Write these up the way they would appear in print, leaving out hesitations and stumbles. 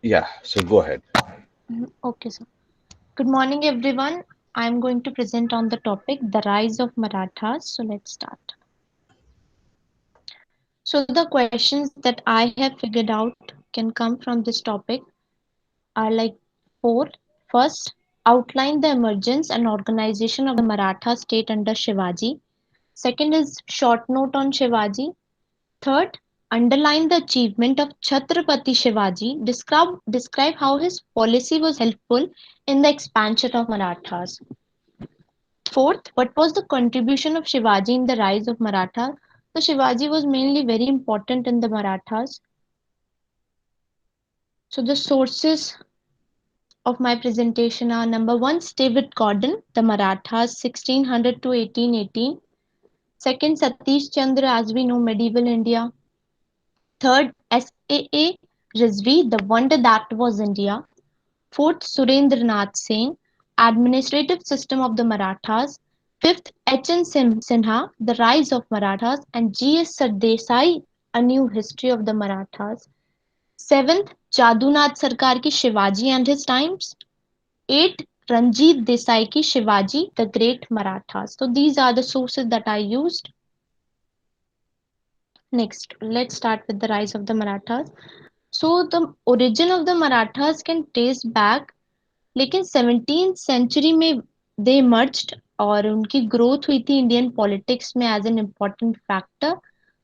Yeah, so go ahead. Okay, sir. Good morning, everyone. I'm going to present on the topic the rise of Marathas. So let's start. So the questions that I have figured out can come from this topic are like four. First, outline the emergence and organization of the Maratha state under Shivaji. Second is short note on Shivaji. Third, underline the achievement of Chhatrapati Shivaji. Describe how his policy was helpful in the expansion of Marathas. Fourth, what was the contribution of Shivaji in the rise of Maratha? So Shivaji was mainly very important in the Marathas. So the sources of my presentation are number one, David Gordon, the Marathas, 1600 to 1818. Second, Satish Chandra, as we know, medieval India. Third, S.A.A. Rizvi, the wonder that was India. Fourth, Surendranath Sen, administrative system of the Marathas. Fifth, H.N. Sinha, the rise of Marathas. And G.S. Sardesai, a new history of the Marathas. Seventh, Jadunath Sarkar ki Shivaji and his times. Eighth, Ranjit Desai ki Shivaji, the great Marathas. So these are the sources that I used. Next, let's start with the rise of the Marathas. So the origin of the Marathas can trace back, लेकिन 17th century में दे emerged और उनकी growth हुई थी Indian politics में as an important factor.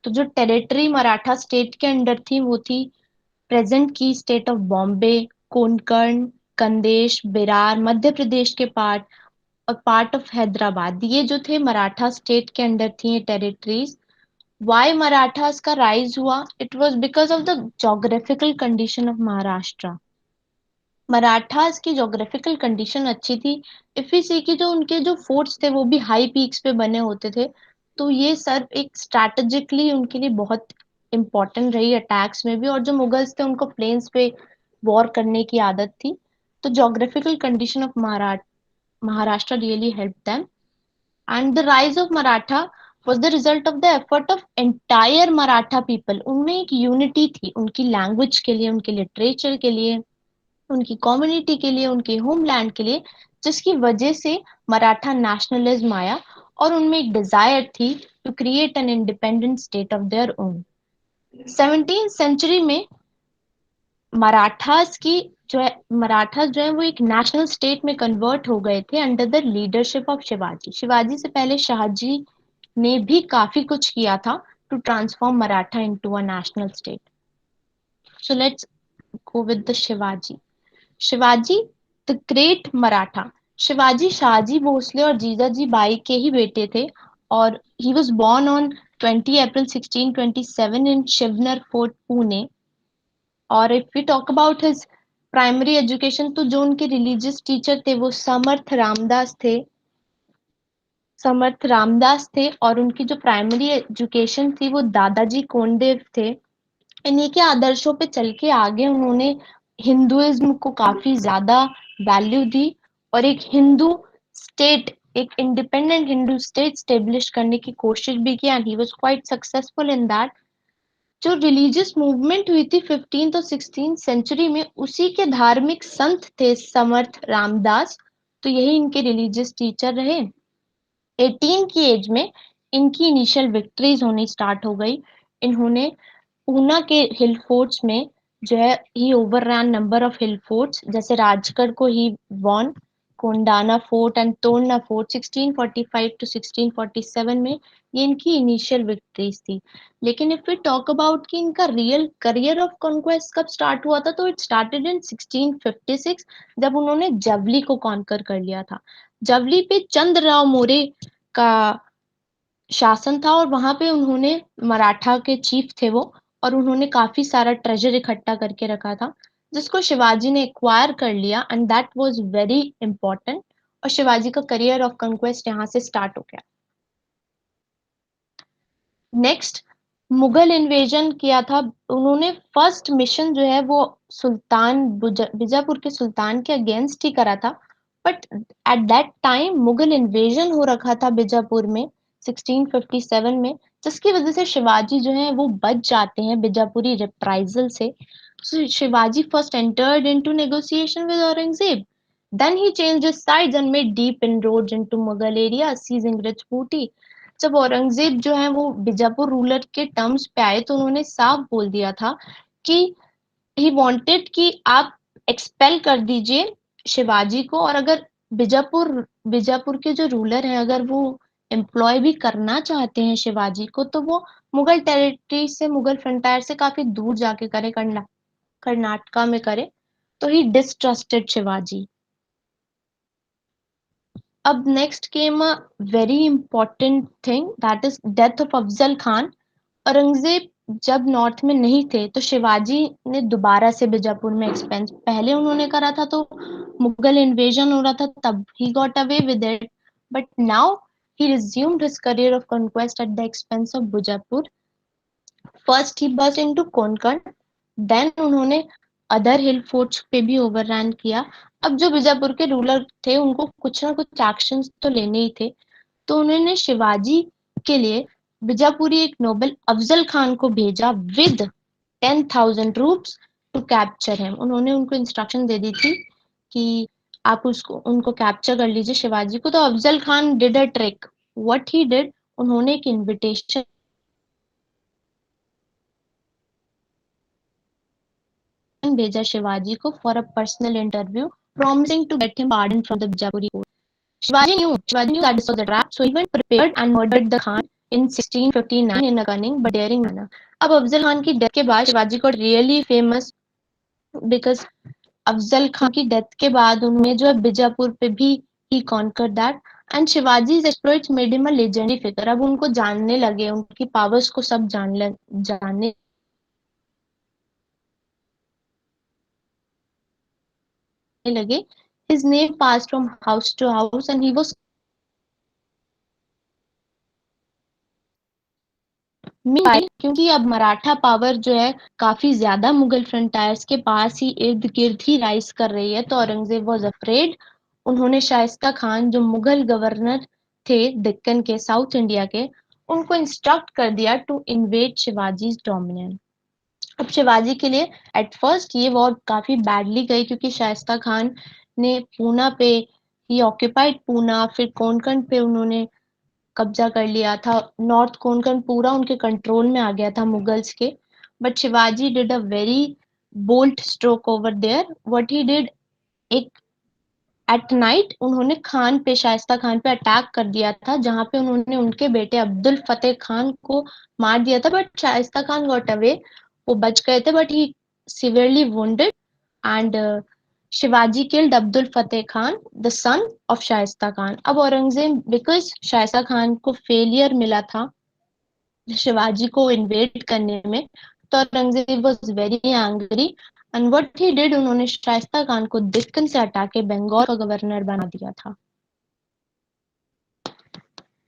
तो जो territory Maratha state के अंडर थी वो थी प्रेजेंट की स्टेट ऑफ बॉम्बे, कोंकण, कंदेश, बिरार, मध्य प्रदेश के पार्ट और पार्ट ऑफ हैदराबाद. ये जो थे मराठा स्टेट के अंडर थी ये टेरिटरीज. वाई मराठास का राइज हुआ? It was because of the geographical condition of Maharashtra. Marathas की जोग्राफिकल कंडीशन अच्छी थी. इफ वी सी की जो उनके जो फोर्ट्स थे वो भी हाई पीक्स पे बने होते थे. तो ये सर एक स्ट्रैटेजिकली उनके लिए बहुत इंपॉर्टेंट रही अटैक्स में भी. और जो मुगल्स थे उनको प्लेन्स पे वॉर करने की आदत थी. तो geographical condition of Maharashtra really help them. And the rise of Maratha was the result of the effort of entire Maratha people. उनमें एक यूनिटी थी उनकी लैंग्वेज के लिए, उनके लिटरेचर के लिए, उनकी कम्युनिटी के लिए, उनके होमलैंड के लिए, जिसकी वजह से मराठा नेशनलिज्म आया और उनमें एक डिजायर थी to create an independent state of their own. 17th century में मराठास की मराठास जो है वो एक नेशनल स्टेट में कन्वर्ट हो गए थे under the leadership of Shivaji. Shivaji से पहले शाहजी ने भी काफी कुछ किया था to transform Maratha into a national state. So let's go with the Shivaji. Shivaji the great Maratha. Shivaji Shahji Bhosle और जीजाजी बाई के ही बेटे थे. और he was born on 20 April 1627 in Shivneri fort Pune. और if we talk about his primary education तो जो उनके रिलीजियस टीचर थे वो समर्थ रामदास थे. समर्थ रामदास थे और उनकी जो प्राइमरी एजुकेशन थी वो दादाजी कोंडदेव थे. इन्हीं के आदर्शों पे चल के आगे उन्होंने हिंदुइज्म को काफी ज्यादा वैल्यू दी और एक हिंदू स्टेट, एक इंडिपेंडेंट हिंदू स्टेट स्टेब्लिश करने की कोशिश भी की and he was quite successful in that. जो रिलीजियस मूवमेंट हुई थी 15th और 16th सेंचुरी में उसी के धार्मिक संत थे समर्थ रामदास. तो यही इनके रिलीजियस टीचर रहे. 18 की एज में इनकी इनिशियल विक्ट्रीज होनी स्टार्ट हो गई. इन्होंने पूना के हिल फोर्ट्स में जो है he overran number of hill forts, जैसे राजगढ़ को he won, Kondana fort and Torna fort 1645 to 1647 में. ये इनकी इनिशियल विक्ट्रीज थी. लेकिन इफ वी टॉक अबाउट कि इनका रियल करियर ऑफ कॉन्क्वेस्ट कब स्टार्ट हुआ था तो इट स्टार्टेड इन 1656 जब उन्होंने जवली को कॉन्कर कर लिया था. जवली पे चंद्रराव मोरे का शासन था और वहां पे उन्होंने मराठा के चीफ थे वो, और उन्होंने काफी सारा ट्रेजर इकट्ठा करके रखा था जिसको शिवाजी ने एक्वायर कर लिया and that was very important. और शिवाजी का करियर ऑफ कंक्वेस्ट यहाँ से स्टार्ट हो गया. नेक्स्ट, मुगल इन्वेजन किया था उन्होंने. फर्स्ट मिशन जो है वो सुल्तान बीजापुर के सुल्तान के अगेंस्ट ही करा था. But at that time Mughal invasion हो रखा था बीजापुर में 1657 में, जिसकी वजह से शिवाजी जो है वो बच जाते हैं बीजापुरी रिप्राइजल से. So Shivaji first entered into negotiation with Aurangzeb. Then he changed his sides and made deep inroads into Mughal areas, seizing rich booty. जब औरंगजेब जो है वो बीजापुर रूलर के टर्म्स पे आए तो उन्होंने साफ बोल दिया था कि ही वांटेड कि आप एक्सपेल कर दीजिए शिवाजी को, और अगर बीजापुर बीजापुर के जो रूलर हैं अगर वो एम्प्लॉय भी करना चाहते हैं शिवाजी को तो वो मुगल टेरिटरी से, मुगल फ्रंटायर से काफी दूर जाके करे, कर्नाटका में करे। तो ही डिस्ट्रस्टेड शिवाजी। अब next came a very important thing, that is death of Afzal Khan. Aurangzeb जब नॉर्थ में नहीं थे तो शिवाजी ने दोबारा से बीजापुर में एक्सपेंस पहले उन्होंने करा था, तो मुगल इन्वेजन हो रहा था तब he got away with it, but now he resumed his career of conquest at the expense of Bijapur. First he burst into Konkan, then उन्होंने अदर हिल फोर्ट्स पे भी ओवररन किया। अब जो बीजापुर के रूलर थे उनको कुछ ना कुछ एक्शंस तो लेने ही थे, तो उन्होंने शिवाजी के लिए बीजापुरी एक नोबल अफजल खान को भेजा with 10,000 troops to capture him. उन्होंने उनको इंस्ट्रक्शन दे दी थी कि आप उसको उनको कैप्चर कर लीजिए शिवाजी को। तो Afzal Khan did a trick, what he did, उन्होंने एक इनविटेशन भेजा शिवाजी को for a personal interview, promising to get him pardon from the Bijapuri court. Shivaji knew that this was a trap, so he went prepared and murdered the Khan in 1659 in a cunning but daring manner. अब अफजल खान की death के बाद Shivaji got really famous because Afzal Khan की death के बाद उन्होंने जो है बीजापुर पे भी he conquered that, and शिवाजी's exploits made him a legendary figure. अब उनको जानने लगे, उनकी पावर्स को सब जानने लगे. His name passed from house to house and he was meanwhile, क्योंकि अब मराठा पावर जो है काफी ज्यादा मुगल फ्रंटायर्स के पास ही इर्द गिर्द ही राइज कर रही है, तो औरंगजेब वॉज अफ्रेड. उन्होंने शाइस्ता खान जो मुगल गवर्नर थे दक्कन के, साउथ इंडिया के, उनको इंस्ट्रक्ट कर दिया टू इन्वेड शिवाजी डोमिनियन. अब शिवाजी के लिए एट फर्स्ट ये वॉर काफी बैडली गई क्योंकि शाइस्ता खान ने पूना पे ही ऑक्यूपाइड पूना, फिर कोंकण पे उन्होंने कब्जा कर लिया था, नॉर्थ कोंकण पूरा उनके कंट्रोल में आ गया था मुगल्स के. But Shivaji did a very bold stroke over there. What he did, एक एट नाइट उन्होंने खान पे, शाइस्ता खान पे अटैक कर दिया था, जहां पे उन्होंने उनके बेटे अब्दुल फतेह खान को मार दिया था, but Shaista Khan got away, वो बच गए थे, but he severely wounded. And Shivaji killed Abdul Fateh Khan, the son of Shaista Khan. अब औरंगजेब, बिकॉज शाइस्ता खान को फेलियर मिला था शिवाजी को इन्वेड करने में, तो Aurangzeb was very angry, and what he did, उन्होंने शाइस्ता खान को दक्कन से हटा के बंगाल का गवर्नर बना दिया था.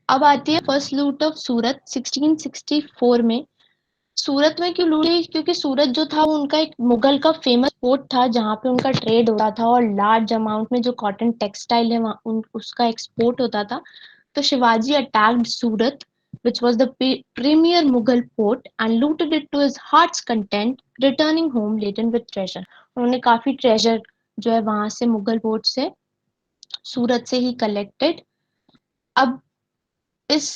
अब आती है फर्स्ट लूट ऑफ सूरत 1664 में. सूरत में क्यों लूटी, क्योंकि सूरत जो था वो उनका एक मुगल का फेमस पोर्ट था जहाँ पे उनका ट्रेड होता था और लार्ज अमाउंट में जो कॉटन टेक्सटाइल है वहाँ उसका एक्सपोर्ट होता था. तो Shivaji attacked Surat, which was the premier Mughal port, and looted it to his heart's content, returning home laden with treasure. उन्होंने काफी ट्रेजर जो है वहां से मुगल पोर्ट से, सूरत से ही कलेक्टेड. अब इस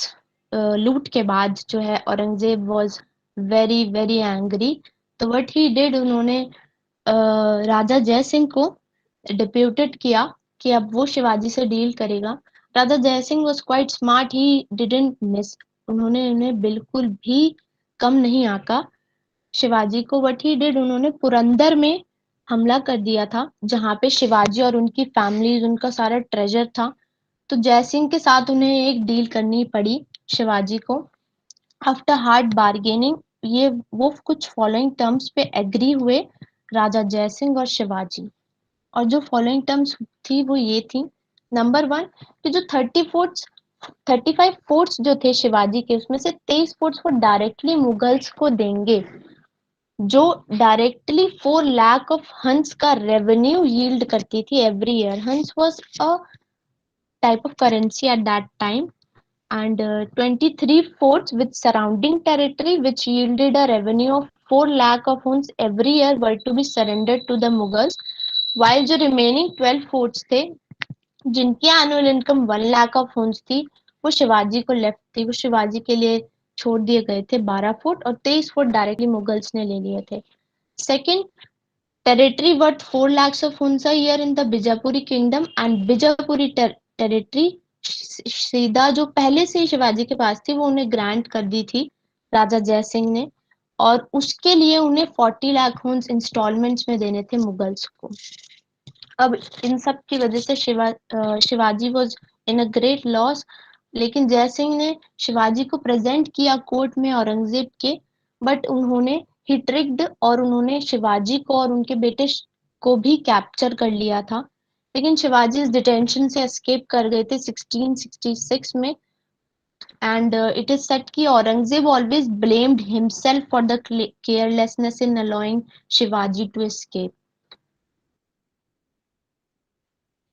लूट के बाद जो है Aurangzeb was very very angry. तो व्हाट ही डिड, उन्होंने राजा जय सिंह को डिप्यूटेड किया कि अब वो शिवाजी से डील करेगा. राजा जय Singh was quite smart, he didn't miss, उन्होंने उन्हें बिल्कुल भी कम नहीं आका शिवाजी को. व्हाट ही डिड, उन्होंने पुरंदर में हमला कर दिया था जहां पे शिवाजी और उनकी फैमिली, उनका सारा ट्रेजर था. तो जयसिंह के साथ उन्हें एक डील करनी पड़ी शिवाजी को. आफ्टर हार्ड बार्गेनिंग ये वो कुछ फॉलोइंग टर्म्स पे एग्री हुए राजा जयसिंह और शिवाजी. और जो फॉलोइंग टर्म्स थी वो ये थी, नंबर वन, कि जो 35 फोर्ट्स जो थे शिवाजी के, उसमें से 23 फोर्ट्स वो डायरेक्टली मुगल्स को देंगे, जो डायरेक्टली 4 लाख ऑफ हंस का रेवेन्यू यील्ड करती थी एवरी ईयर. हंस was a type of currency at that time. And 23 forts with surrounding territory which yielded a revenue of 4 lakh of hoons every year were to be surrendered to the Mughals, while जो remaining 12 forts थे जिनकी annual income 1 lakh of होन्स थी, वो शिवाजी को left थी। वो शिवाजी के लिए छोड़ दिए गए थे 12 फोर्ट, और 23 फोर्ट डायरेक्टली मुगल्स ने ले लिए थे। Second, territory worth 4 lakhs of hunds a year in the Bijapuri kingdom and Bijapuri territory सीधा जो पहले से ही शिवाजी के पास थी वो उन्हें ग्रांट कर दी थी राजा जय सिंह ने, और उसके लिए उन्हें 40 लाख हुंस इंस्टॉलमेंट्स में देने थे मुगल्स को। अब इन सब की वजह से Shivaji was in a great loss, लेकिन जय सिंह ने शिवाजी को प्रेजेंट किया कोर्ट में औरंगजेब के, बट उन्होंने ही ट्रिक्ड और उन्होंने शिवाजी को और उनके बेटे को भी कैप्चर कर लिया था। लेकिन शिवाजी इस डिटेंशन से एस्केप कर गए थे 1666 में, एंड इट इज सेट कि Aurangzeb always blamed himself for the carelessness in allowing Shivaji to escape.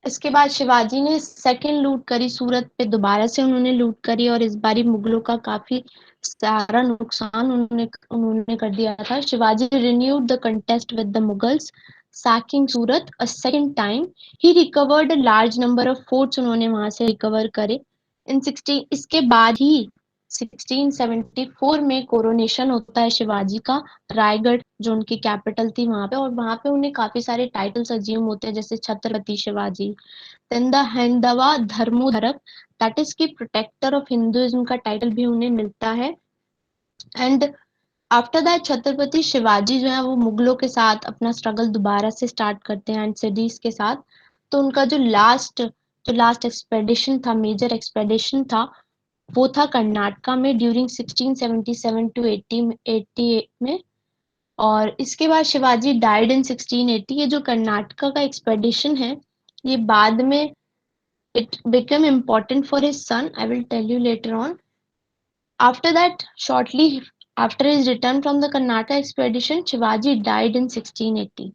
इसके बाद शिवाजी ने सेकंड लूट करी सूरत पे, दोबारा से उन्होंने लूट करी और इस बारी मुगलों का काफी सारा नुकसान उन्होंने उन्होंने कर दिया था। Shivaji renewed the contest with the Mughals, sacking Surat a second time. He recovered a large number of forts, उन्होंने वहां से रिकवर करे। इन 16 इसके बाद ही 1674 में कोरोनेशन होता है शिवाजी का, रायगढ़ जो उनकी कैपिटल थी वहां पे, और वहां पे उन्हें काफी सारे टाइटल्स अज्यूम होते हैं जैसे Chhatrapati Shivaji. Then the Haindava Dharmoddharak, that is की प्रोटेक्टर ऑफ हिंदुइज्म का टाइटल भी उन्हें मिलता है। And after that Chhatrapati Shivaji जो है वो मुगलों के साथ अपना स्ट्रगल दोबारा से स्टार्ट करते हैं एंड सिडीज के साथ। तो उनका जो लास्ट एक्सपेडिशन था, मेजर एक्सपेडिशन था, वो था कर्नाटका में ड्यूरिंग 1677 टू 80 में। और इसके बाद शिवाजी डाइड इन 1680। ये जो कर्नाटका का एक्सपेडिशन है, ये बाद में it become important for his son, I will tell you later on. After that, shortly after his return from the Karnataka expedition, Shivaji died in 1680.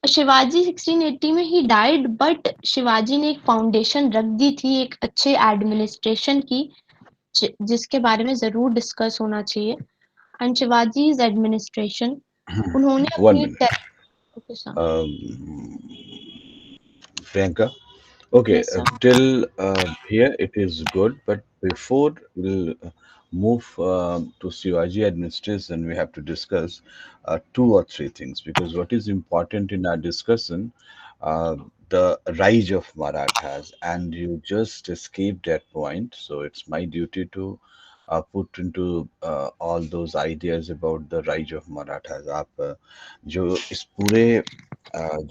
Shivaji 1680 में ही डाइड, बट शिवाजी ने एक फाउंडेशन रख दी थी एक अच्छे एडमिनिस्ट्रेशन की, जिसके बारे में जरूर डिस्कस होना चाहिए। एंड शिवाजी इज एडमिनिस्ट्रेशन, उन्होंने One अपनी minute. okay, sir. Um, Priyanka. Okay, Yes, sir. till here it is good, but before we'll move to Shivaji administration, we have to discuss two or three things, because what is important in our discussion, uh, the rise of Marathas, and you just escaped that point, so it's my duty to put into all those ideas about the rise of Marathas. आप जो इस पूरे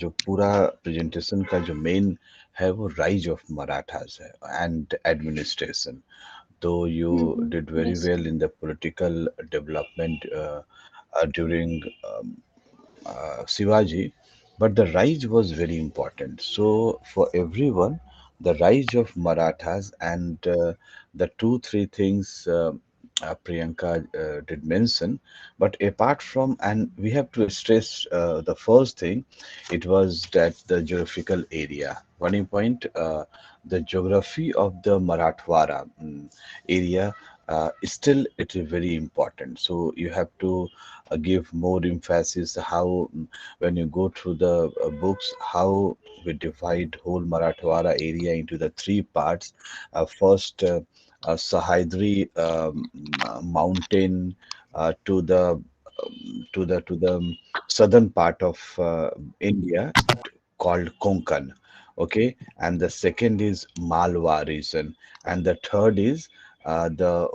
जो पूरा presentation का जो main है वो राइज ऑफ मराठास है एंड एडमिनिस्ट्रेशन, तो you did very Yes. Well in the political development during Shivaji, but the rise was very important. So for everyone, the rise of Marathas and the two three things Priyanka did mention, but apart from, and we have to stress the first thing, it was that the geographical area. One point, the geography of the Marathwada area. Still, it is very important. So you have to give more emphasis how when you go through the books how we divide whole Marathwada area into the three parts. First, Sahyadri mountain to the southern part of India called Konkan. Okay, and the second is Malwa region, and the third is the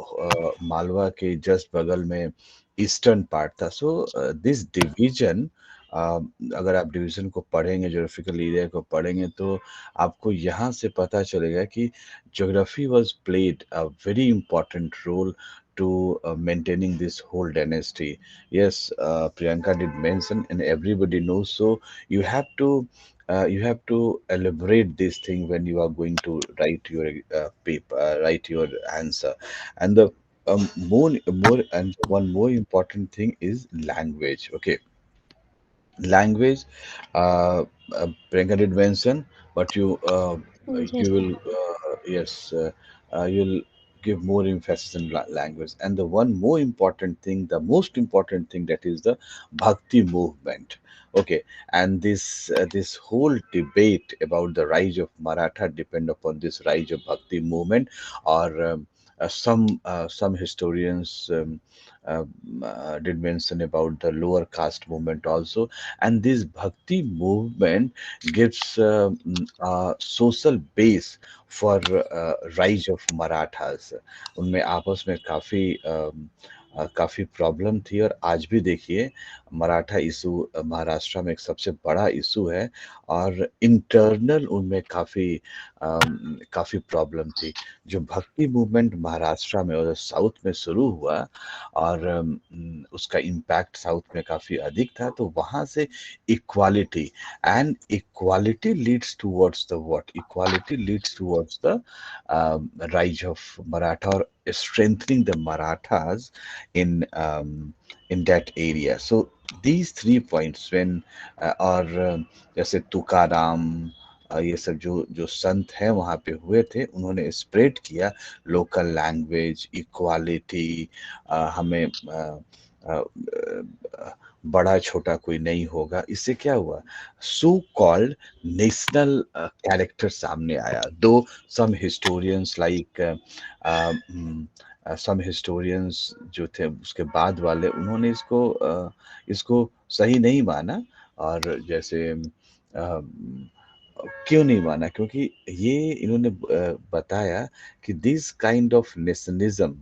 Malwa के just बगल में eastern part था। So this division, अगर आप division को पढ़ेंगे, geographical area को पढ़ेंगे, तो आपको यहाँ से पता चलेगा कि geography was played a very important role to maintaining this whole dynasty. Yes, Priyanka did mention, and everybody knows. So you have to elaborate this thing when you are going to write your paper, write your answer, and the more and one more important thing is language. Okay, language. Priyanka did mention, but you Yes. will yes, you'll. give more emphasis in language. And the one more important thing, the most important thing, that is the bhakti movement. Okay, and this whole debate about the rise of Maratha depend upon this rise of bhakti movement, or some historians uh, did mention about the lower caste movement also. And this bhakti movement gives a social base for rise of Marathas. उनमें आपस में काफी problem थी, और आज भी देखिए Maratha issue Maharashtra में एक सबसे बड़ा इशू है, और इंटरनल उनमें काफी प्रॉब्लम थी। जो भक्ति मूवमेंट महाराष्ट्र में और साउथ में शुरू हुआ, और उसका इम्पैक्ट साउथ में काफी अधिक था, तो वहां से equality, and equality leads towards the what, equality leads towards the rise of Maratha, or strengthening the Marathas in in that area. So these 3 points, when और जैसे तुकाराम, ये सब जो जो संत हैं वहाँ पे हुए थे, उन्होंने स्प्रेड किया लोकल लैंग्वेज, इक्वालिटी, हमें अ, बड़ा छोटा कोई नहीं होगा। इससे क्या हुआ, सो कॉल्ड नेशनल कैरेक्टर सामने आया। दो some historians like some historians जो थे उसके बाद वाले, उन्होंने इसको सही नहीं माना। और जैसे क्यों नहीं माना, क्योंकि ये इन्होंने बताया कि this kind of nationalism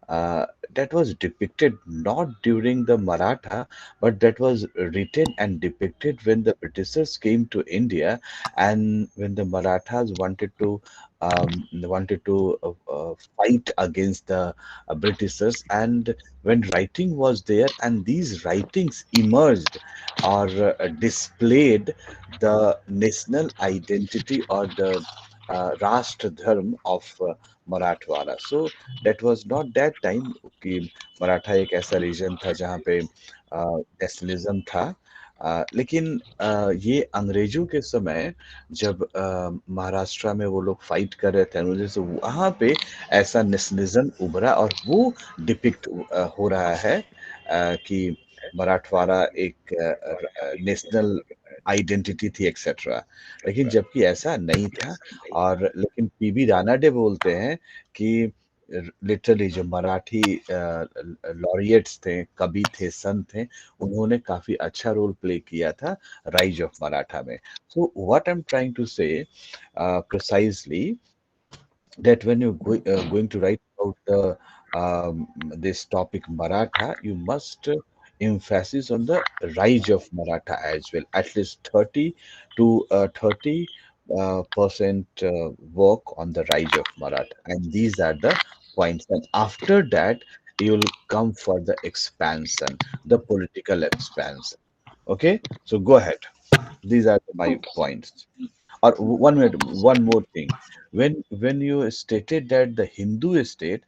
uh, that was depicted not during the Maratha, but that was written and depicted when the Britishers came to India, and when the Marathas wanted to fight against the Britishers, and when writing was there, and these writings emerged, or displayed the national identity, or the Rashtra Dharma of Marathwada. So that was not that time कि मराठा एक ऐसा reason था जहाँ पे nationalism था। लेकिन ये अंग्रेजों के समय जब महाराष्ट्र में वो लोग फाइट कर रहे थे अंग्रेजों से, वहाँ पे ऐसा नेशनलिज्म उभरा, और वो डिपिक्ट हो रहा है कि मराठवाड़ा एक नेशनल आइडेंटिटी थी, एक्सेट्रा। लेकिन जबकि ऐसा नहीं था। और लेकिन पीबी रानाडे बोलते हैं कि लिटरली जो मराठी लॉरिएट्स थे, कवि थे, संत थे, उन्होंने काफी अच्छा रोल प्ले किया था राइज ऑफ मराठा में। So what I am trying to say precisely, that when you're going to write about this topic Maratha, you must emphasis on the rise of Maratha as well. At least 30 percent work on the rise of Maratha, and these are the points. And after that, you'll come for the expansion, the political expansion. Okay, so go ahead. These are my Okay. points. Or one minute, one more thing. When you stated that the Hindu state,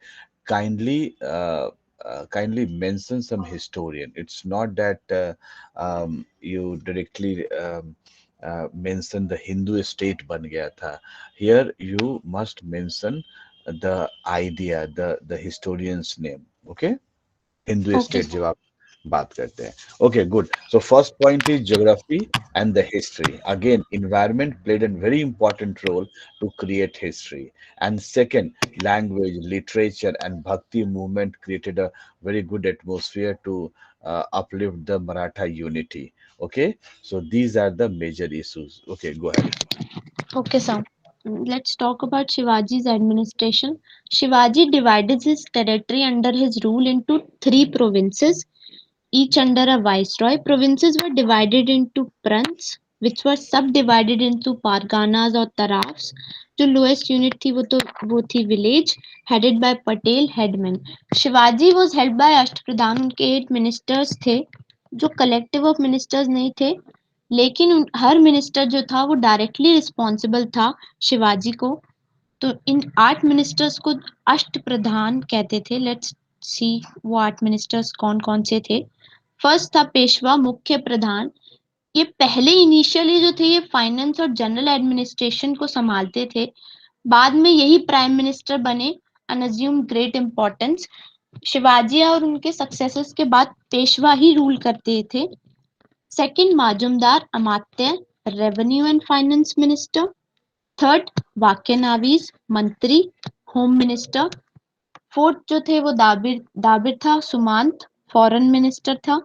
kindly kindly mention some historian. It's not that you directly mention the Hindu state ban gaya tha. Here you must mention the idea, the historian's name. Okay? Hindu Okay. State जब आप बात करते हैं। Okay, good. So first point is geography and the history. Again environment played a very important role to create history. And second, language, literature, and bhakti movement created a very good atmosphere to uplift the Maratha unity. Okay, so these are the major issues. Okay, go ahead. Okay, sir. Let's talk about Shivaji's administration. Shivaji divided his territory under his rule into three provinces, each under a viceroy. Provinces were divided into prants, which were subdivided into parganas or tarafs. जो lowest unit थी वो थी village, headed by Patel headmen. Shivaji was held by अष्टप्रधान, उनके 8 ministers थे जो collective of ministers नहीं थे, लेकिन हर मिनिस्टर जो था वो डायरेक्टली रिस्पॉन्सिबल था शिवाजी को। तो इन 8 मिनिस्टर्स को अष्ट प्रधान कहते थे। लेट्स सी वो 8 मिनिस्टर्स कौन कौन से थे। फर्स्ट था पेशवा, मुख्य प्रधान। ये पहले इनिशियली जो थे ये फाइनेंस और जनरल एडमिनिस्ट्रेशन को संभालते थे, बाद में यही प्राइम मिनिस्टर बने and assumed great importance. Shivaji और उनके सक्सेसर्स के बाद पेशवा ही रूल करते थे. Second, Majumdar Amatya, revenue and finance minister. Third, Waqia Navis, मंत्री, होम मिनिस्टर. फोर्थ जो थे वो दाबिर दाबिर था सुमांत, फॉरेन मिनिस्टर था.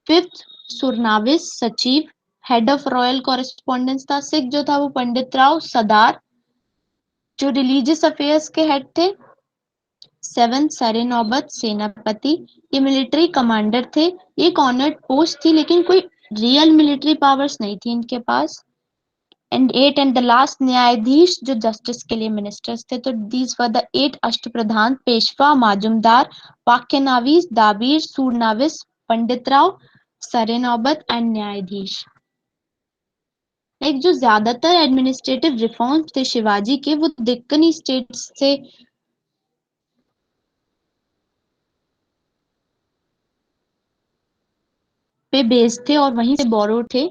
फिफ्थ, सुरनाविस, सचिव, हेड ऑफ रॉयल कॉरेस्पॉन्डेंस था. सिक्स जो था वो पंडित राव सदार, जो रिलीजियस अफेयर्स के हेड थे. सेवन, सरे नौबत, सेनापति, ये मिलिट्री कमांडर थे. ये एक ऑनर्ड पोस्ट थी लेकिन कोई रियल मिलिट्री पावर्स नहीं थी इनके पास. And eight and the last, Nyayadhish, जो जस्टिस के लिए मिनिस्टर्स थे. तो these were the eight Ashtapradhan: Peshwa, Majumdar, Waqianavis, Dabir, Surnavis, Pandit Rao, Sar Naubat and न्यायाधीश. लाइक जो ज्यादातर एडमिनिस्ट्रेटिव रिफॉर्म्स थे शिवाजी के, वो दक्कनी स्टेट्स से पे बेस्ड थे और वहीं से बोरो थे.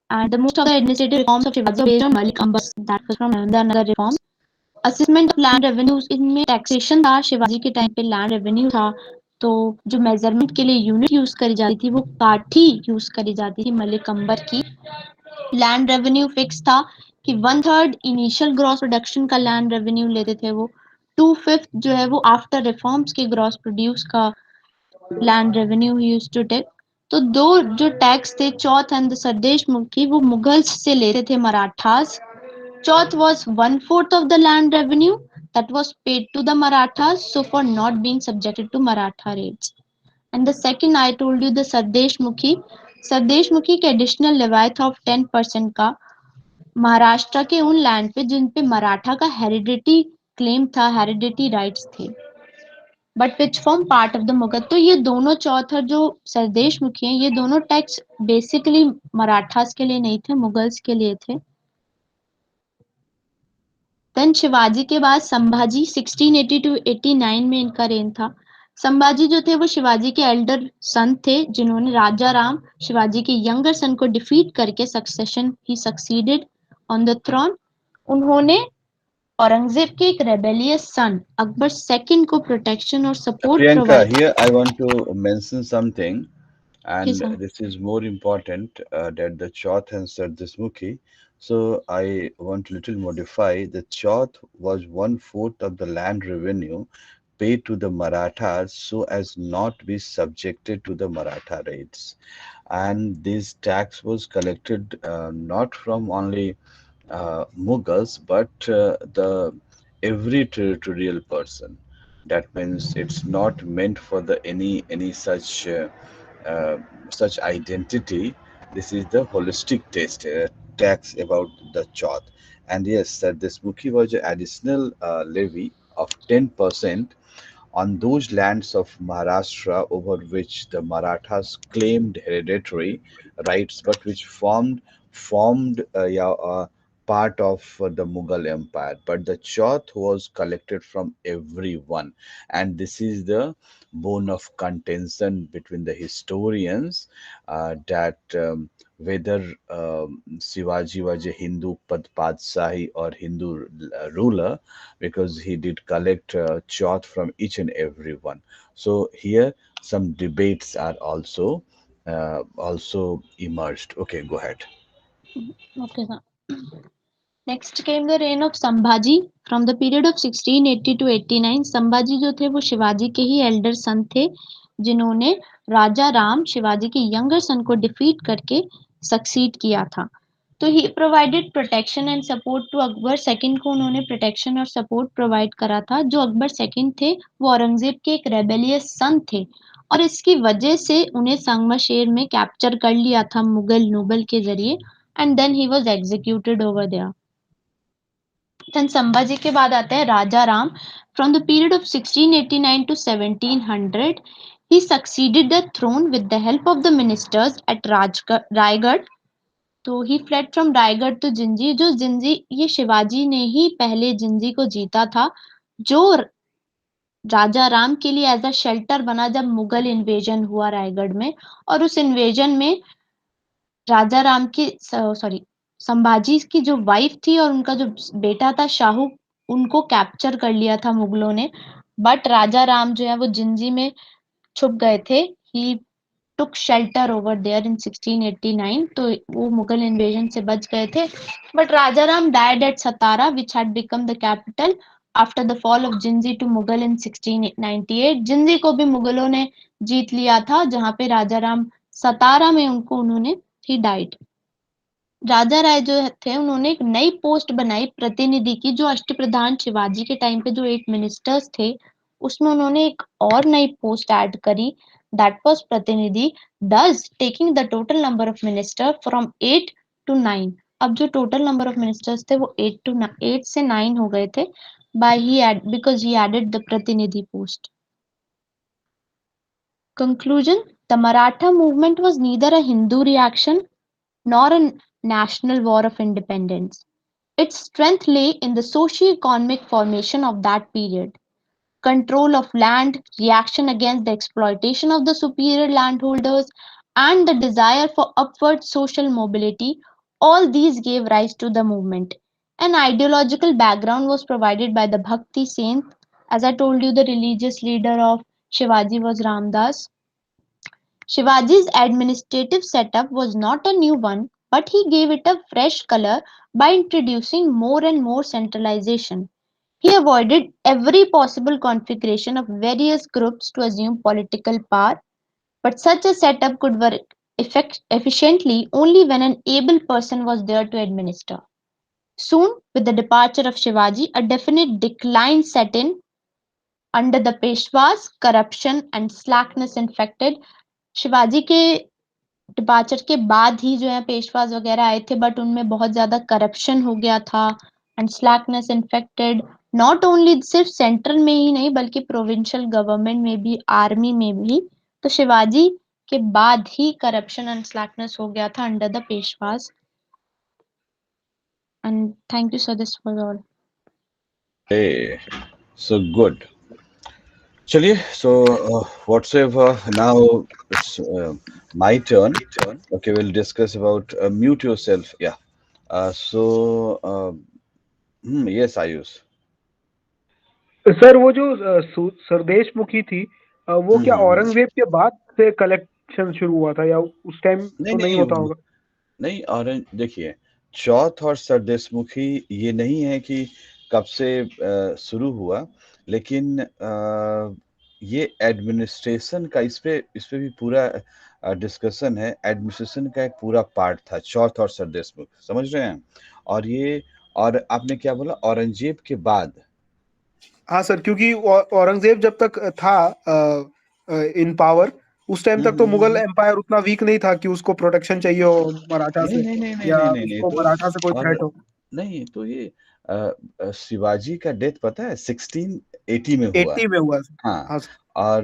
And the most of the administrative reforms of Shivaji were based on Malik Ambar, that was from another reform. Assessment of land revenues, इनमें टैक्सेशन था. शिवाजी के टाइम पे लैंड रेवेन्यू था. तो जो मेजरमेंट के लिए यूनिट यूज करी जाती थी वो काठी यूज करी जाती थी मलिक अंबर की. लैंड रेवेन्यू फिक्स था कि 1/3 इनिशियल ग्रॉस प्रोडक्शन का लैंड रेवेन्यू लेते थे वो. 2/5 जो है वो आफ्टर रिफॉर्म्स के ग्रॉस प्रोड्यूस का land revenue use to take. तो दो जो टैक्स थे, चौथ एंड सरदेश मुखी, वो मुगल्स से लेते थे Marathas. Chauth was 1/4 of the land revenue that was paid to the Marathas, so for not being subjected to Maratha raids. And the second, I told you, the Sardesh Mukhi. Sardesh Mukhi के additional levy था of 10% का महाराष्ट्र के उन land पे जिन पे मराठा का heredity claim था, heredity rights थे, but which form part of the Mughal. तो ये दोनों चौथर जो सरदेश मुखी हैं, ये दोनों टैक्स बेसिकली मराठास के लिए नहीं थे, मुगल्स के लिए थे. देन शिवाजी के बाद संभाजी, 1680 टू 89 में इनका रेन था. संभाजी जो थे वो शिवाजी के एल्डर सन थे, जिन्होंने राजा राम, शिवाजी के यंगर सन को डिफीट करके succession he succeeded on the throne. उन्होंने औरंगजेब के एक रेबेलियस सन अकबर सेकंड को प्रोटेक्शन और support Priyanka, provide. here I want to mention something, जी and सर. this is more important that the Chauth answered this Mukhi. So I want to little modify. The Chauth was 1/4 of the land revenue paid to the Marathas so as not be subjected to the Maratha raids. And this tax was collected not from only Mughals, but the every territorial person. That means it's not meant for the any uh, such identity. This is the holistic taste tax about the chauth. And yes, sir, this Mukhi was an additional levy of 10% on those lands of Maharashtra over which the Marathas claimed hereditary rights, but which formed part of the Mughal Empire. But the Chauth was collected from everyone, and this is the bone of contention between the historians that whether Shivaji was a Hindu Padsahi or Hindu ruler, because he did collect chauth from each and every one. So here some debates are also emerged. Okay, go ahead. Okay sir. Next came the reign of Sambhaji from the period of 1680 to 89. Sambhaji जो थे वो शिवाजी के ही elder son थे, जिन्होंने राजा राम, शिवाजी के younger सन को defeat करके succeed किया था. तो he provided protection and support to Akbar second को. उन्होंने प्रोटेक्शन और सपोर्ट प्रोवाइड करा था. जो अकबर सेकंड थे वो औरंगजेब के एक रेबेलियस सन थे और इसकी वजह से उन्हें संगमशेर में कैप्चर कर लिया था मुगल नोबल के जरिए, and then he was executed over there. Then Sambhaji के बाद आते हैं Raja Ram. From the period of 1689 to 1700 he succeeded the throne with the help of the ministers at Raigad. तो he fled from Raigad to Jinji. जो जिंजी, ये शिवाजी ने ही पहले जिंजी को जीता था, जो राजा राम के लिए एज अ शेल्टर बना जब मुगल इन्वेजन हुआ रायगढ़ में. और उस इन्वेजन में राजा राम की, सॉरी, संभाजी की जो वाइफ थी और उनका जो बेटा था शाहू उनको कैप्चर कर लिया था मुगलों ने। बट राजा राम जो है वो जिंजी में छुप गए थे। He took shelter over there in 1689, तो वो मुगल इन्वेजन से बच गए थे। But Raja Ram died at Satara which had become the capital after the fall of Jinji to Mughal in 1698। Jinji को भी मुगलों ने जीत लिया था, जहां पे राजा राम सतारा में उन्होंने ही डाइड। राजा राय जो थे उन्होंने एक नई पोस्ट बनाई प्रतिनिधि की, जो अष्टप्रधान शिवाजी के टाइम पे जो 8 मिनिस्टर्स थे उसमें उन्होंने एक और नई पोस्ट ऐड करी, दैट वाज प्रतिनिधि, दस taking the total number of minister from 8 to 9। अब जो टोटल नंबर ऑफ मिनिस्टर्स थे वो 8 से 9 हो गए थे by he because he added the प्रतिनिधि post. Conclusion: The Maratha movement was neither a Hindu reaction nor a national war of independence. Its strength lay in the socio-economic formation of that period: control of land, reaction against the exploitation of the superior landholders, and the desire for upward social mobility. All these gave rise to the movement. An ideological background was provided by the Bhakti saint. As I told you, the religious leader of Shivaji was Ramdas. Shivaji's administrative setup was not a new one, but he gave it a fresh color by introducing more and more centralization. He avoided every possible configuration of various groups to assume political power, but such a setup could work efficiently only when an able person was there to administer. Soon, with the departure of Shivaji, a definite decline set in. Under the Peshwas, corruption and slackness infected. Shivaji के departure के बाद ही जो है पेशवाज वगैरह आए थे, but उनमें बहुत ज्यादा करप्शन हो गया था and slackness infected, not only सिर्फ सेंट्रल में ही नहीं बल्कि प्रोविंशियल गवर्नमेंट में भी, आर्मी में भी। तो शिवाजी के बाद ही करप्शन एंड स्लैकनेस हो गया था under the पेशवाज। And thank you sir, this was all. Hey, so good. चलिए, so whatsoever, now it's my turn. Okay, we'll discuss about mute yourself. Yeah. Yes, Ayush. Sir वो जो सरदेश मुखी थी, वो क्या हम्म। औरंगजेब के बाद से कलेक्शन शुरू हुआ था या उस टाइम नहीं तो नहीं नहीं होता होगा? नहीं, ऑरेंज देखिए, चौथ और सरदेशमुखी ये नहीं है कि कब से शुरू हुआ, लेकिन ये एडमिनिस्ट्रेशन का, इस पे भी पूरा डिस्कशन है। एडमिनिस्ट्रेशन का एक पूरा पार्ट था चौथ और सरदेशमुख, समझ रहे हैं? और ये, और आपने क्या बोला, औरंगजेब के बाद? हाँ सर, क्योंकि औरंगजेब जब तक था इन पावर, उस टाइम तक तो मुगल हम्म। एम्पायर उतना वीक नहीं था कि उसको प्रोटेक्शन चाहिए हो मराठा नहीं से, नहीं नहीं नहीं या नहीं नहीं नहीं, उसको तो मराठा से कोई और थ्रेट हो। नहीं तो ये शिवाजी का डेथ पता है 1680 में हुआ। 80 में हुआ सर। हाँ। हाँ सर। और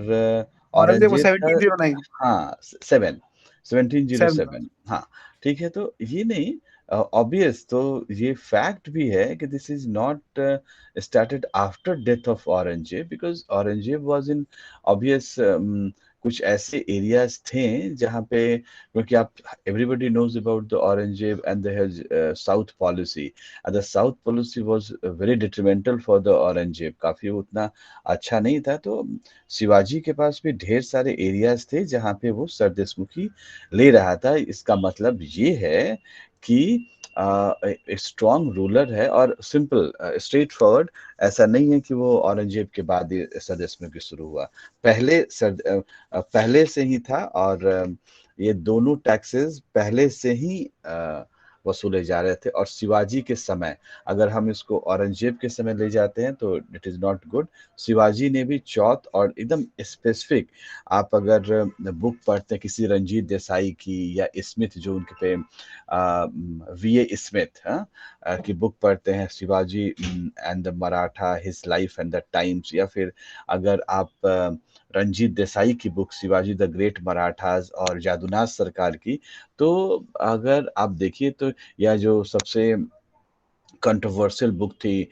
औरंगजेब को औरंगजेब का, 1709। हाँ, सेवन, सेवनटीन जीरो 7। सेवन हाँ, ठीक है। तो ये नहीं, ऑब्वियस, तो ये फैक्ट भी है कि this is not started after death of Aurangzeb, because Aurangzeb was in, obvious, कुछ ऐसे एरियाज थे जहाँ पे, क्योंकि आप, everybody knows about the Aurangzeb and the south policy, and the south policy was very detrimental for the Aurangzeb, काफी उतना अच्छा नहीं था। तो शिवाजी के पास भी ढेर सारे एरियाज थे जहाँ पे वो सरदेशमुखी ले रहा था। इसका मतलब ये है कि एक स्ट्रॉन्ग रूलर है, और सिंपल, स्ट्रेट फॉरवर्ड, ऐसा नहीं है कि वो औरंगजेब के बाद ये सरदेशमुखी शुरू हुआ। पहले से ही था, और ये दोनों टैक्सेस पहले से ही वसूले जा रहे थे। और शिवाजी के समय, अगर हम इसको औरंगजेब के समय ले जाते हैं तो it is not good. Shivaji ने भी चौथ, और एकदम स्पेसिफिक, आप अगर बुक पढ़ते हैं किसी रंजीत देसाई की या स्मिथ, जो उनके पे वी ए स्मिथ, हाँ, की बुक पढ़ते हैं, Shivaji and the Maratha, his life and the times, या फिर अगर आप रंजीत देसाई की book Shivaji the great Marathas और जादूनाथ सरकार की, तो अगर आप देखिए तो, या जो सबसे कंट्रोवर्शियल बुक थी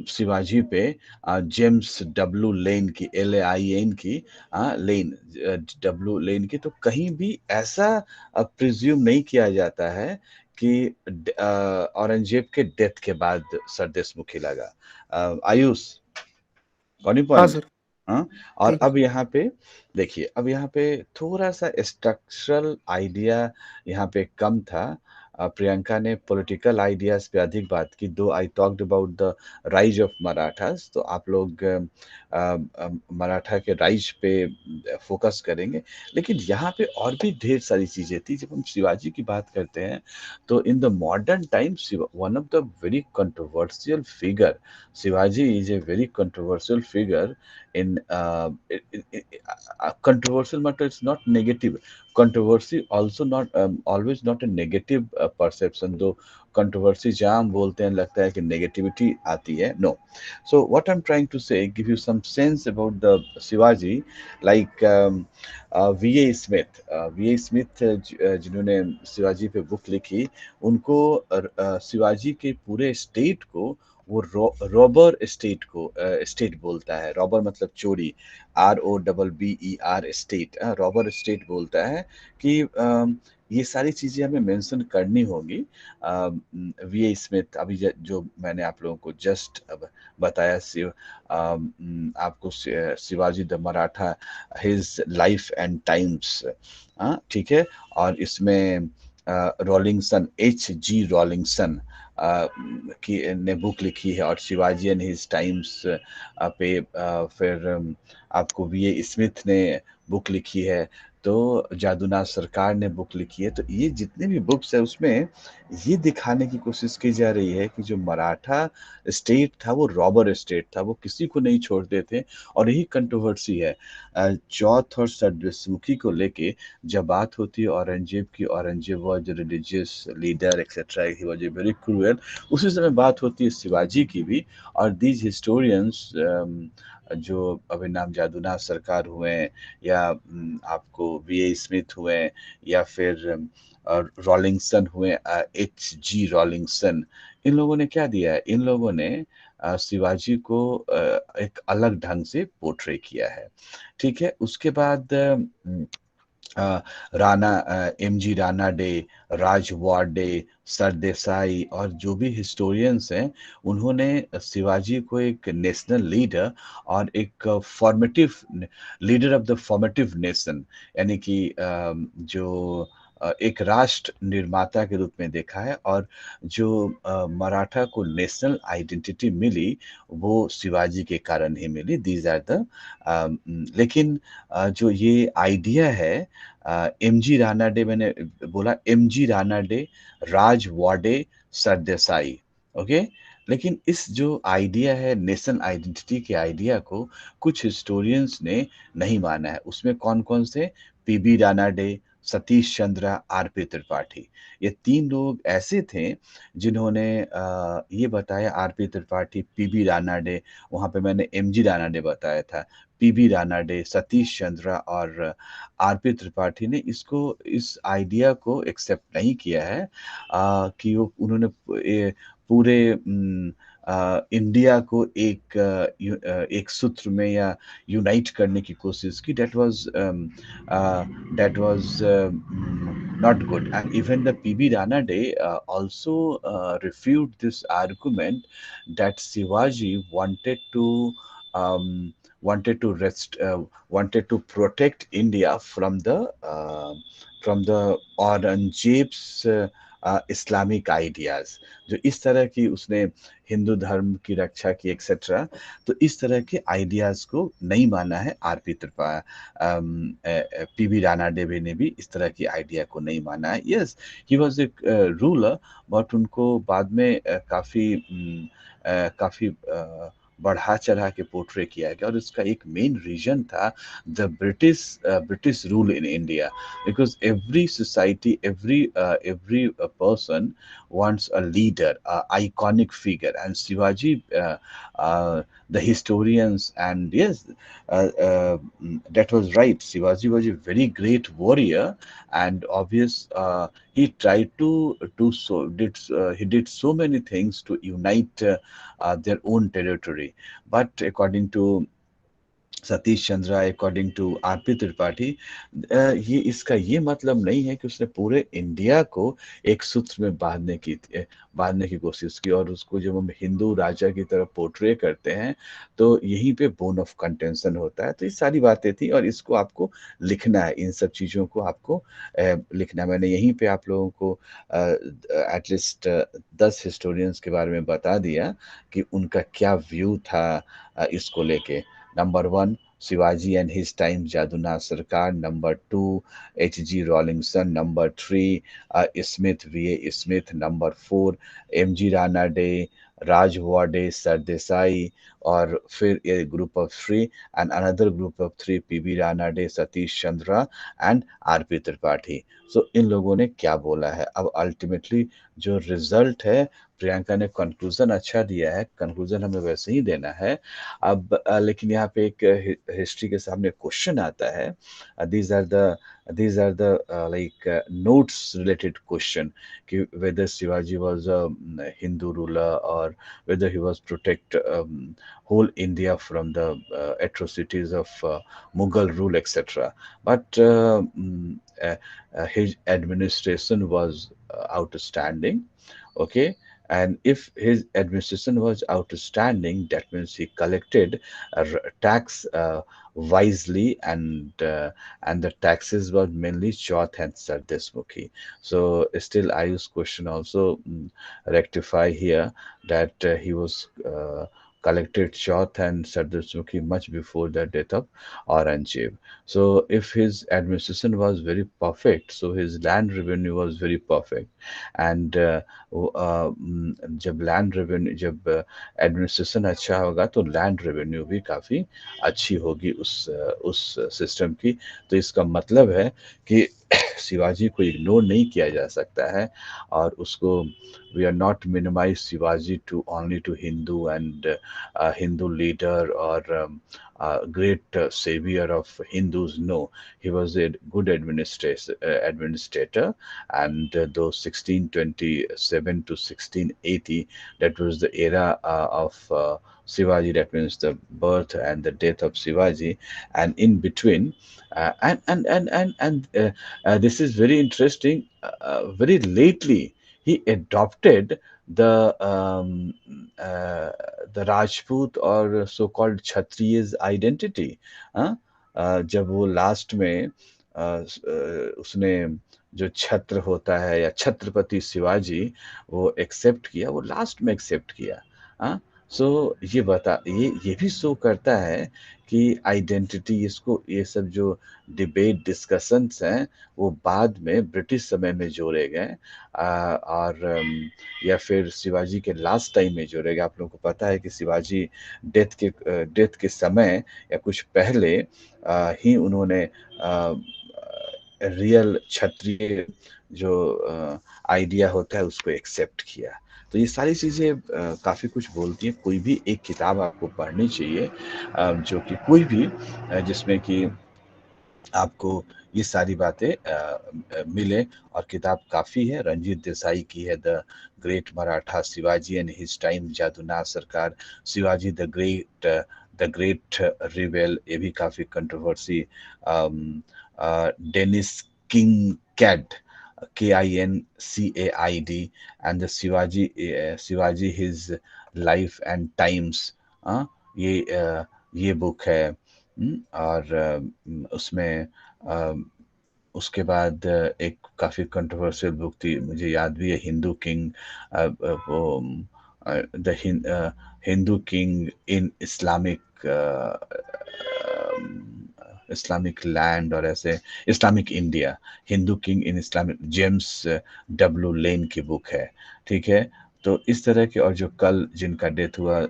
शिवाजी पे, जेम्स डब्ल्यू लेन की, LAIN की, लेन, डब्ल्यू लेन की, तो कहीं भी ऐसा प्रिज्यूम नहीं किया जाता है कि औरंगजेब के डेथ के बाद सरदेशमुखी लगा। आयुष, कौन हाँ पॉइंट? सर। हाँ। और ठीक है। अब यहाँ पे देखिए, अब यहाँ पे थोड़ा सा स्ट्रक्चरल आइडिया यहाँ पे कम था। प्रियंका ने पॉलिटिकल आइडियाज पे अधिक बात की। दो I talked about the rise of Marathas, तो आप लोग मराठा के राइज पे फोकस करेंगे। लेकिन यहाँ पे और भी ढेर सारी चीजें थी। जब हम शिवाजी की बात करते हैं तो in the modern times one of the very controversial figure, Shivaji is a very controversial figure in controversial matter. It's not negative. Controversy also not always not a negative perception. Though controversy जहाँ हम बोलते हैं लगता है कि negativity आती है. No. So what I'm trying to say, give you some sense about the Shivaji, like V.A. Smith. V.A. Smith जिन्होंने शिवाजी पे बुक लिखी, उनको शिवाजी के पूरे स्टेट को वो रॉबर स्टेट को स्टेट बोलता है। रॉबर मतलब चोरी, ROBBER स्टेट, रॉबर स्टेट बोलता है कि ये सारी चीजें हमें मेंशन करनी होगी। वी ए स्मिथ, अभी जो मैंने आप लोगों को जस्ट अब बताया, आपको Shivaji the Maratha, his life and times, ठीक है। और इसमें रॉलिंगसन, H.G. रॉलिंगसन की ने बुक लिखी है, और शिवाजी एंड हिज टाइम्स पे फिर आपको V.A. स्मिथ ने बुक लिखी है, तो जादूनाथ सरकार ने बुक लिखी है। तो ये जितने भी बुक्स है उसमें ये दिखाने की कोशिश की जा रही है कि जो मराठा स्टेट था वो रॉबर स्टेट था, वो किसी को नहीं छोड़ते थे। और यही कंट्रोवर्सी है चौथ और सरदेशमुखी को लेके। जब बात होती है औरंगजेब की, Aurangzeb was religious leader etcetera, he was a very cruel. उसी समय बात होती है शिवाजी की भी। और दीज हिस्टोरियंस जो अभी नाम जादूनाथ सरकार हुए, या आपको V.A. स्मिथ हुए, या फिर रॉलिंगसन हुए, H.G. रॉलिंगसन, इन लोगों ने क्या दिया है? इन लोगों ने शिवाजी को एक अलग ढंग से पोर्ट्रे किया है, ठीक है। उसके बाद अ, Rana, M.G. Rana day, Rajwade, Sardesai और जो भी हिस्टोरियंस हैं, उन्होंने शिवाजी को एक नेशनल लीडर और एक formative leader of the formative nation, यानी कि जो एक राष्ट्र निर्माता के रूप में देखा है। और जो मराठा को नेशनल आइडेंटिटी मिली वो शिवाजी के कारण ही मिली। दीज आर द लेकिन जो ये आइडिया है M.G. रानाडे, मैंने बोला M.G. रानाडे, राज वाडे, सरदेसाई, ओके। लेकिन इस जो आइडिया है नेशनल आइडेंटिटी के आइडिया को कुछ हिस्टोरियंस ने नहीं माना है। उसमें कौन कौन से? P.B. रानाडे, सतीश चंद्रा, R.P. त्रिपाठी, ये तीन लोग ऐसे थे जिन्होंने ये बताया। R.P. त्रिपाठी, P.B. रानाडे, वहां पे मैंने M.G. रानाडे बताया था। P.B. रानाडे, सतीश चंद्रा और R.P. त्रिपाठी ने इसको, इस आइडिया को एक्सेप्ट नहीं किया है कि वो उन्होंने पूरे इंडिया को एक सूत्र में या यूनाइट करने की कोशिश की। that was not good. And even the P.B. Ranade also refute this argument that Shivaji um, wanted to protect India from the Aurangzeb's Islamic ideas, जो इस तरह की उसने हिंदू धर्म की रक्षा की एक्सेट्रा। तो इस तरह के आइडियाज को नहीं माना है P.B. रानाडे ने भी इस तरह की आइडिया को नहीं माना है। Yes, he was a ruler, but उनको बाद में काफी बढ़ा चढ़ा के पोर्ट्रे किया गया। और इसका एक मेन रीजन था the British rule in India, because every society, every person wants a leader, a iconic figure, and Shivaji, the historians, and yes, that was right. Shivaji was a very great warrior, and obvious he tried to do so. He did so many things to unite their own territory, but according to Satish Chandra according to RP Tripathi, ये इसका ये मतलब नहीं है कि उसने पूरे India को एक सूत्र में बांधने की कोशिश की, और उसको जब हम हिंदू राजा की तरफ पोर्ट्रे करते हैं तो यहीं पे बोन ऑफ कंटेंशन होता है। तो ये सारी बातें थी, और इसको आपको लिखना है, इन सब चीज़ों को आपको लिखना है। मैंने यहीं पे आप लोगों को एटलीस्ट 10 हिस्टोरियंस के बारे में बता दिया कि उनका क्या व्यू था इसको लेके। Number one, Shivaji and his time, Jadunath Sarkar. Number two, H G Rawlinson. Number three, Smith, V A Smith. Number four, M G Rana day, Rajwade, Sardesai. और फिर a group of three, and another group of three, P B Ranade, Satish Chandra and R P Tripathi. So इन लोगों ने क्या बोला है, अब ultimately जो रिजल्ट है, प्रियंका ने कंक्लूजन अच्छा दिया है, कंक्लूजन हमें वैसे ही देना है। अब लेकिन यहाँ पे एक हिस्ट्री के सामने क्वेश्चन आता है। These are the these are the notes related question, कि whether Shivaji was a Hindu ruler, or whether he was protect whole India from the atrocities of Mughal rule, etc. But his administration was outstanding. Okay, and if his administration was outstanding, that means he collected tax wisely, and the taxes were mainly Chauth and Sardesmukhi. So still Ayu's question also rectify here, that he was collected Chauth and Sardesmukhi much before the death of Aurangzeb. So if his administration was very perfect, so his land revenue was very perfect. And जब land revenue, जब administration अच्छा होगा तो land revenue भी काफ़ी अच्छी होगी उस सिस्टम की। तो इसका मतलब है कि शिवाजी को इग्नोर नहीं किया जा सकता है, और उसको, we are not minimize Shivaji to only to Hindu and Hindu leader, और great savior of Hindus. No, he was a good administrator, and those 1627 to 1680, that was the era of Shivaji. That means the birth and the death of Shivaji, and in between, this is very interesting. Very lately, he adopted the uh, the Rajput or so-called Kshatriyas identity. हाँ? जब वो last में उसने जो छत्र होता है, या छत्रपति शिवाजी, वो एक्सेप्ट किया, वो लास्ट में एक्सेप्ट किया। हाँ, सो ये भी शो करता है कि आइडेंटिटी, इसको, ये सब जो डिबेट डिस्कशंस हैं, वो बाद में ब्रिटिश समय में जोड़े गए, और या फिर शिवाजी के लास्ट टाइम में जोड़े गए। आप लोगों को पता है कि शिवाजी डेथ के समय या कुछ पहले ही उन्होंने रियल क्षत्रिय जो आइडिया होता है उसको एक्सेप्ट किया। तो ये सारी चीज़ें काफ़ी कुछ बोलती हैं। कोई भी एक किताब आपको पढ़नी चाहिए, जो कि कोई भी जिसमें कि आपको ये सारी बातें मिले, और किताब काफ़ी है। रंजीत देसाई की है, the great Maratha Shivaji and his time, Jadunath Sarkar, Shivaji the great rebel, ये भी काफ़ी controversy. Dennis Kincaid, KINCAID, and the Shivaji his life and times, ये बुक है। और उसमें उसके बाद एक काफ़ी कंट्रोवर्शियल बुक थी, मुझे याद भी है, हिंदू किंग, वो the Hindu king in Islamic Islamic land, और ऐसे Islamic India, Hindu king in Islamic, James W Lane की बुक है। ठीक है, तो इस तरह के, और जो कल जिनका डेथ हुआ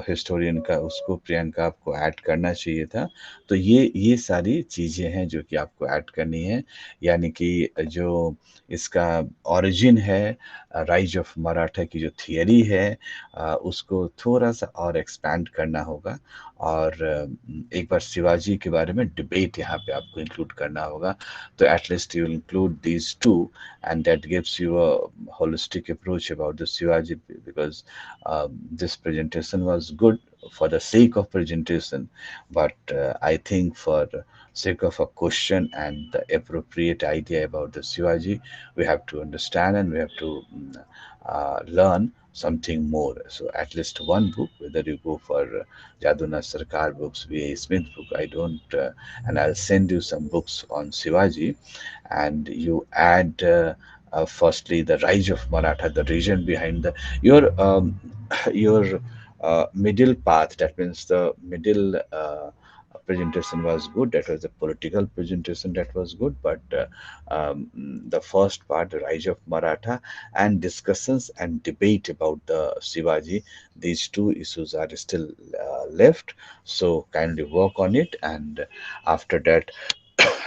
हिस्टोरियन का, उसको प्रियंका आपको ऐड करना चाहिए था। तो ये सारी चीज़ें हैं जो कि आपको ऐड करनी है, यानी कि जो इसका ओरिजिन है, राइज ऑफ मराठा की जो थियरी है, उसको थोड़ा सा और एक्सपैंड करना होगा, और एक बार शिवाजी के बारे में डिबेट यहाँ पे आपको इंक्लूड करना होगा। तो at least you include these two, and that gives you a holistic approach about the Shivaji, because this presentation was good for the sake of presentation, but I think for sake of a question and the appropriate idea about the Shivaji, we have to understand and we have to learn something more. So at least one book, whether you go for Jaduna Sarkar books, V.A. Smith book, I don't, and I'll send you some books on Shivaji, and you add firstly the rise of Maratha, the reason behind the your middle path. That means the middle presentation was good. That was the political presentation that was good. But the first part, the rise of Maratha, and discussions and debate about the Shivaji, these two issues are still left. So kindly work on it, and after that,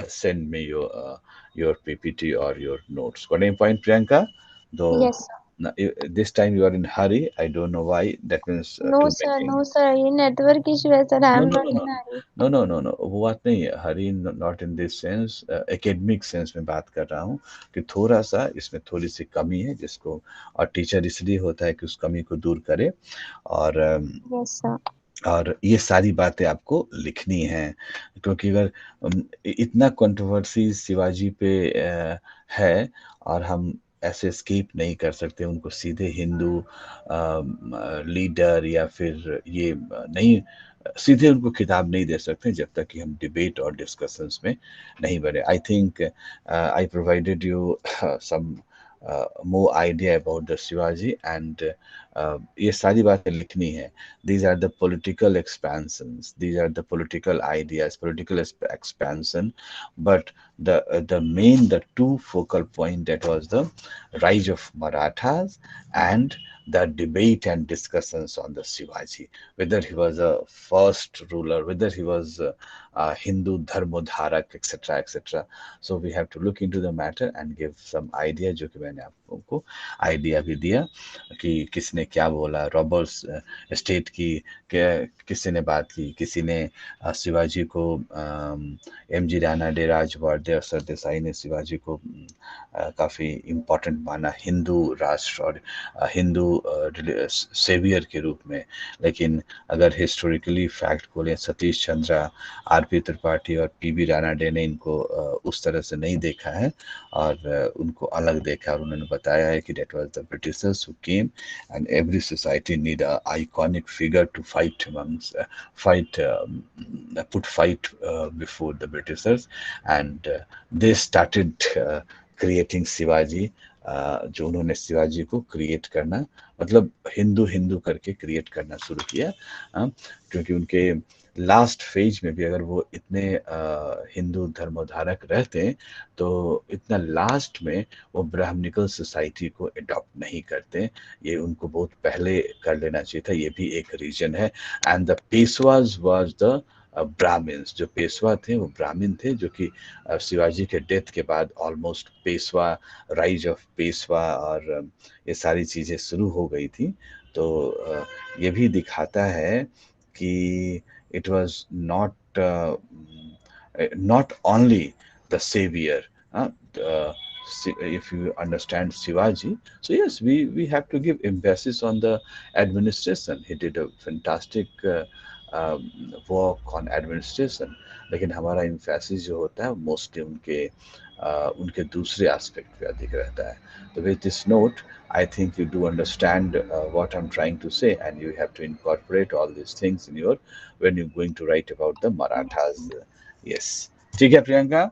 send me your PPT or your notes. Got any point, Priyanka? Though Yes, sir. this time you are in hurry. I don't know why. That means No, too sir. many. No, sir. ये network issue है, sir. I No, am no, not no, in no. a hurry. No, वो बात नहीं है, हरी not in this sense, academic sense में बात कर रहा हूँ कि थोड़ा सा इसमें थोड़ी सी कमी है जिसको, और टीचर इसलिए होता है कि उस कमी को दूर करे, और Yes, sir. और ये सारी बातें आपको लिखनी हैं, क्योंकि अगर इतना कंट्रोवर्सी शिवाजी पे है, और हम ऐसे स्कीप नहीं कर सकते उनको सीधे हिंदू लीडर या फिर ये नहीं, सीधे उनको खिताब नहीं दे सकते जब तक कि हम डिबेट और डिस्कशंस में नहीं बढ़े. I think I provided you some more idea about the Shivaji, and ये सारी बातें लिखनी है. These are the political expansions. These are the political ideas, political expansion. But the main, the two focal point, that was the rise of Marathas and the debate and discussions on the Shivaji, whether he was a first ruler, whether he was a Hindu dharmodharak, etc., etc. So we have to look into the matter and give some idea, जो कि मैंने आपको idea भी दिया कि किसने क्या बोला, रॉबर्ट्स स्टेट की किसी ने बात की, किसी ने शिवाजी को, एम जी राणा, डे राजवाड़े और सरदेसाई ने शिवाजी को काफ़ी इम्पोर्टेंट माना हिंदू राष्ट्र और हिंदू सेवियर के रूप में. लेकिन अगर हिस्टोरिकली फैक्ट को लें, सतीश चंद्रा, आरपी त्रिपाठी और पीबी रानाडे ने इनको उस तरह से नहीं देखा है, और उनको अलग देखा, और उन्होंने बताया है कि that was the Britishers who came and every society need a iconic figure to fight amongst put fight before the Britishers, and they started creating Shivaji. जो उन्होंने शिवाजी को क्रिएट करना, मतलब हिंदू हिंदू करके क्रिएट करना शुरू किया, क्योंकि उनके लास्ट फेज में भी अगर वो इतने हिंदू धर्मोधारक रहते तो इतना लास्ट में वो ब्राह्मणिकल सोसाइटी को अडॉप्ट नहीं करते. ये उनको बहुत पहले कर लेना चाहिए था. ये भी एक रीजन है. And the Peshwas was the Brahmins. जो पेशवा थे वो ब्राह्मण थे, जो कि शिवाजी के डेथ के बाद almost Peshwa, rise of Peshwa और ये सारी चीज़ें शुरू हो गई थी. तो ये भी दिखाता है कि it was not only the savior. uh, uh, if you understand Shivaji, so yes, we have to give emphasis on the administration. He did a fantastic work on administration, लेकिन हमारा emphasis जो होता है मोस्टली उनके दूसरे aspect पे अधिक रहता है. तो with this note, I think you do understand what I'm trying to say, and you have to incorporate all these things in your, when you're going to write about the Marathas. Yes. ठीक है Priyanka.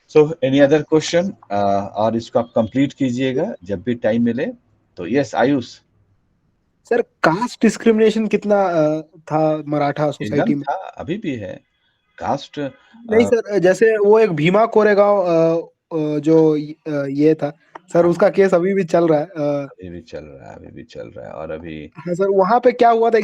So any other question? और इसको आप complete कीजिएगा जब भी time मिले. तो yes Ayush sir, caste discrimination कितना था मराठा सोसाइटी एकदम में? था, अभी भी है कास्ट. नहीं सर, जैसे वो एक भीमा कोरेगांव जो ये था सर, उसका केस अभी भी चल रहा है. अभी भी चल रहा है, अभी भी चल रहा है. और अभी हाँ सर, वहां पे क्या हुआ था